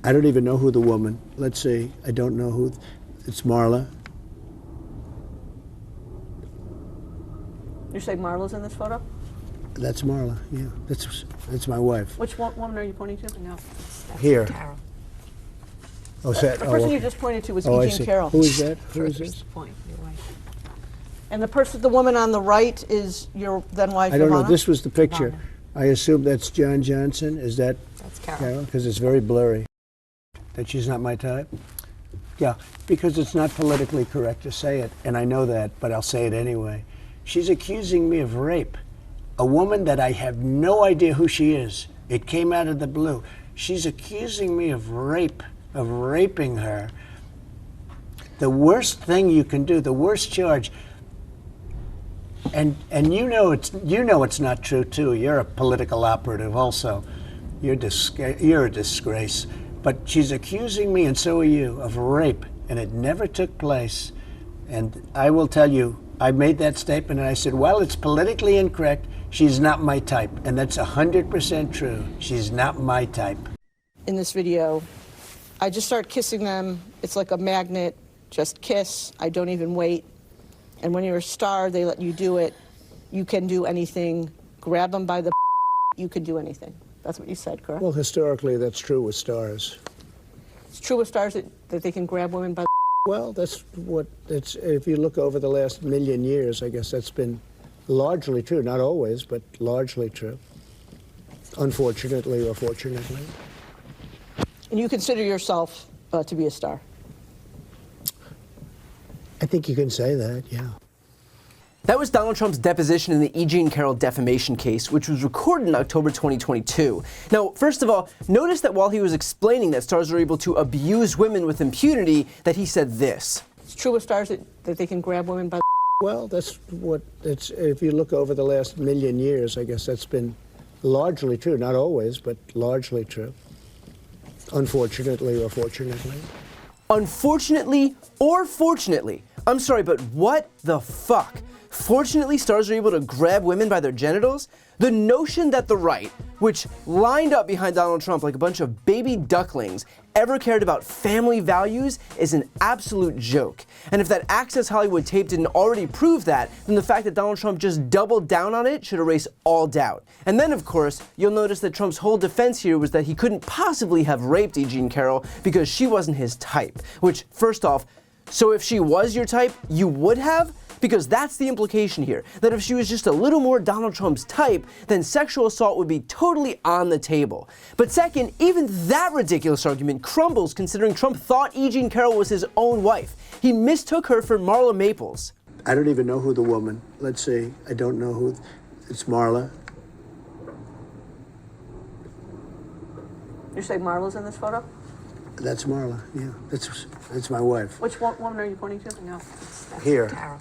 I don't even know who the woman. Let's see. I don't know who. It's Marla. You say Marla's in this photo? That's Marla. Yeah, that's my wife. Which woman are you pointing to? No, that's Here. Carol. Oh, is that? The person you just pointed to was I E. see. Jean Carroll. Who is that? Who is this? Point, your wife. And the woman on the right is your then wife, I don't know. Ivana? This was the picture. Ivana. I assume that's John Johnson. Is that That's Carol. Carol? Because it's very blurry. That she's not my type? Yeah, because it's not politically correct to say it, and I know that, but I'll say it anyway. She's accusing me of rape. A woman that I have no idea who she is. It came out of the blue. She's accusing me of rape, of raping her. The worst thing you can do, the worst charge. And you know it's not true too. You're a political operative also. You're a disgrace. But she's accusing me, and so are you, of rape, and it never took place. And I will tell you, I made that statement, and I said, well, it's politically incorrect. She's not my type, and that's 100% true. She's not my type. In this video, I just start kissing them. It's like a magnet. Just kiss. I don't even wait. And when you're a star, they let you do it. You can do anything. Grab them by the you can do anything. That's what you said, correct? Well, historically, that's true with stars. It's true with stars that they can grab women by the Well, that's what it's. If you look over the last million years, I guess that's been largely true. Not always, but largely true. Unfortunately or fortunately. And you consider yourself to be a star? I think you can say that, yeah. That was Donald Trump's deposition in the E. Jean Carroll defamation case, which was recorded in October 2022. Now, first of all, notice that while he was explaining that stars are able to abuse women with impunity, that he said this. It's true with stars that they can grab women by the Well, that's what it's. If you look over the last million years, I guess that's been largely true. Not always, but largely true. Unfortunately or fortunately. Unfortunately or fortunately. I'm sorry, but what the fuck? Fortunately, stars are able to grab women by their genitals? The notion that the right, which lined up behind Donald Trump like a bunch of baby ducklings, ever cared about family values is an absolute joke. And if that Access Hollywood tape didn't already prove that, then the fact that Donald Trump just doubled down on it should erase all doubt. And then, of course, you'll notice that Trump's whole defense here was that he couldn't possibly have raped E. Jean Carroll because she wasn't his type. Which, first off, so if she was your type, you would have? Because that's the implication here, that if she was just a little more Donald Trump's type, then sexual assault would be totally on the table. But second, even that ridiculous argument crumbles considering Trump thought E. Jean Carroll was his own wife. He mistook her for Marla Maples. I don't even know who the woman. Let's see. I don't know who. It's Marla. You say Marla's in this photo? That's Marla. Yeah, that's my wife. Which woman are you pointing to? No, that's Here. Carol.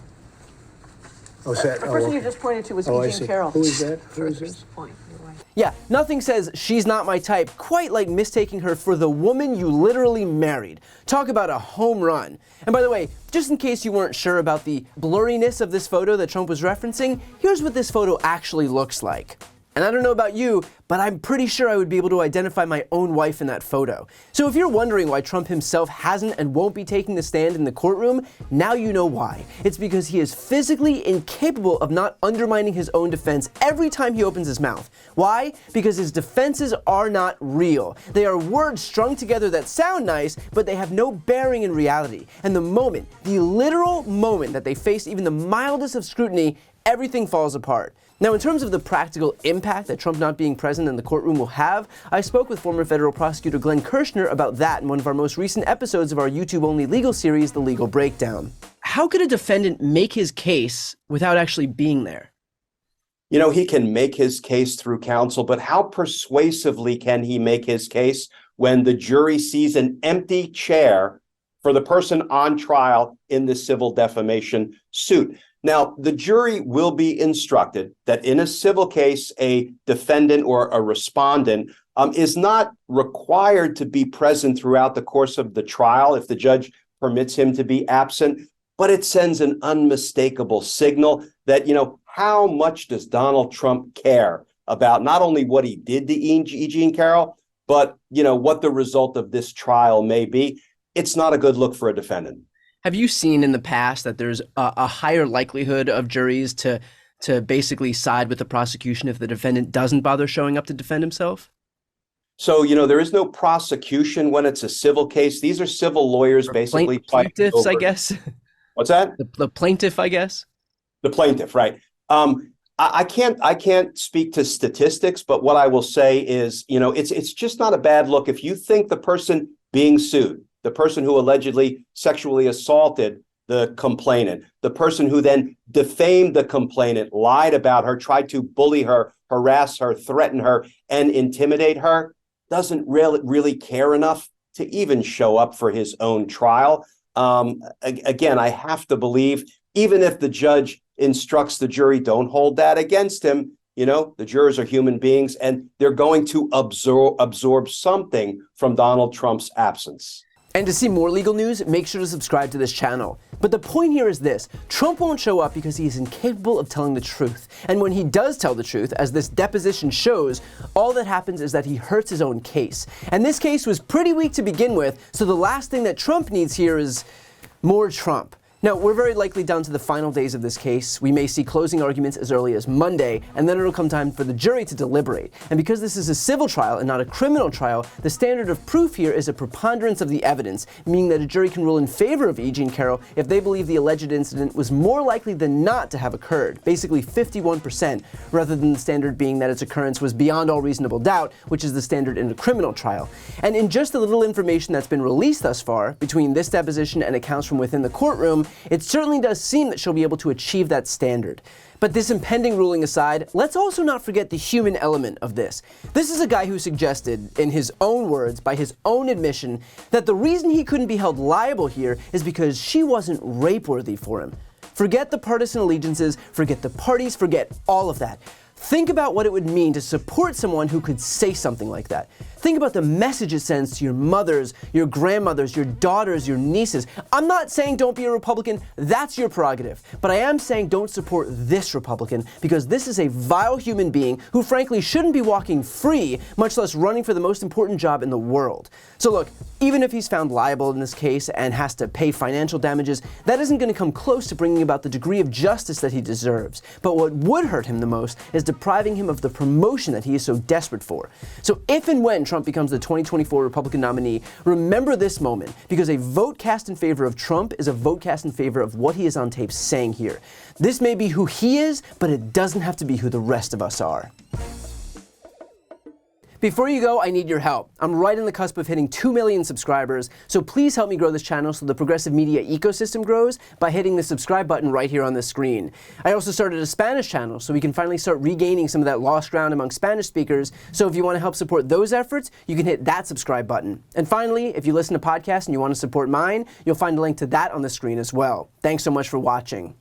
Oh, is that? The person you just pointed to was I E. see. Jean Carroll. Who is that? Who is this? Point, your wife. Yeah, nothing says she's not my type quite like mistaking her for the woman you literally married. Talk about a home run. And by the way, just in case you weren't sure about the blurriness of this photo that Trump was referencing, here's what this photo actually looks like. And I don't know about you, but I'm pretty sure I would be able to identify my own wife in that photo. So if you're wondering why Trump himself hasn't and won't be taking the stand in the courtroom, now you know why. It's because he is physically incapable of not undermining his own defense every time he opens his mouth. Why? Because his defenses are not real. They are words strung together that sound nice, but they have no bearing in reality. And the literal moment that they face even the mildest of scrutiny, everything falls apart. Now, in terms of the practical impact that Trump not being present in the courtroom will have, I spoke with former federal prosecutor Glenn Kirshner about that in one of our most recent episodes of our YouTube-only legal series, The Legal Breakdown. How could a defendant make his case without actually being there? You know, he can make his case through counsel, but how persuasively can he make his case when the jury sees an empty chair for the person on trial in the civil defamation suit? Now, the jury will be instructed that in a civil case, a defendant or a respondent is not required to be present throughout the course of the trial if the judge permits him to be absent, but it sends an unmistakable signal that, you know, how much does Donald Trump care about not only what he did to E. Jean Carroll, but what the result of this trial may be, it's not a good look for a defendant. Have you seen in the past that there's a higher likelihood of juries to basically side with the prosecution if the defendant doesn't bother showing up to defend himself? So, there is no prosecution when it's a civil case. These are civil lawyers basically. Plaintiffs, I guess. What's that? The plaintiff, I guess. The plaintiff, right. I can't speak to statistics, but what I will say is, it's just not a bad look. If you think the person being sued, the person who allegedly sexually assaulted the complainant, the person who then defamed the complainant, lied about her, tried to bully her, harass her, threaten her, and intimidate her, doesn't really care enough to even show up for his own trial. Again, I have to believe, even if the judge instructs the jury, don't hold that against him, the jurors are human beings and they're going to absorb something from Donald Trump's absence. And to see more legal news, make sure to subscribe to this channel. But the point here is this: Trump won't show up because he is incapable of telling the truth. And when he does tell the truth, as this deposition shows, all that happens is that he hurts his own case. And this case was pretty weak to begin with, so the last thing that Trump needs here is more Trump. Now, we're very likely down to the final days of this case. We may see closing arguments as early as Monday, and then it'll come time for the jury to deliberate. And because this is a civil trial and not a criminal trial, the standard of proof here is a preponderance of the evidence, meaning that a jury can rule in favor of E. Jean Carroll if they believe the alleged incident was more likely than not to have occurred, basically 51%, rather than the standard being that its occurrence was beyond all reasonable doubt, which is the standard in a criminal trial. And in just the little information that's been released thus far, between this deposition and accounts from within the courtroom, it certainly does seem that she'll be able to achieve that standard. But this impending ruling aside, let's also not forget the human element of this. This is a guy who suggested, in his own words, by his own admission, that the reason he couldn't be held liable here is because she wasn't rape-worthy for him. Forget the partisan allegiances, forget the parties, forget all of that. Think about what it would mean to support someone who could say something like that. Think about the message it sends to your mothers, your grandmothers, your daughters, your nieces. I'm not saying don't be a Republican, that's your prerogative. But I am saying don't support this Republican, because this is a vile human being who frankly shouldn't be walking free, much less running for the most important job in the world. So look, even if he's found liable in this case and has to pay financial damages, that isn't going to come close to bringing about the degree of justice that he deserves. But what would hurt him the most is depriving him of the promotion that he is so desperate for. So if and when Trump becomes the 2024 Republican nominee, remember this moment, because a vote cast in favor of Trump is a vote cast in favor of what he is on tape saying here. This may be who he is, but it doesn't have to be who the rest of us are. Before you go, I need your help. I'm right on the cusp of hitting 2 million subscribers, so please help me grow this channel so the progressive media ecosystem grows by hitting the subscribe button right here on the screen. I also started a Spanish channel so we can finally start regaining some of that lost ground among Spanish speakers, so if you want to help support those efforts, you can hit that subscribe button. And finally, if you listen to podcasts and you want to support mine, you'll find a link to that on the screen as well. Thanks so much for watching.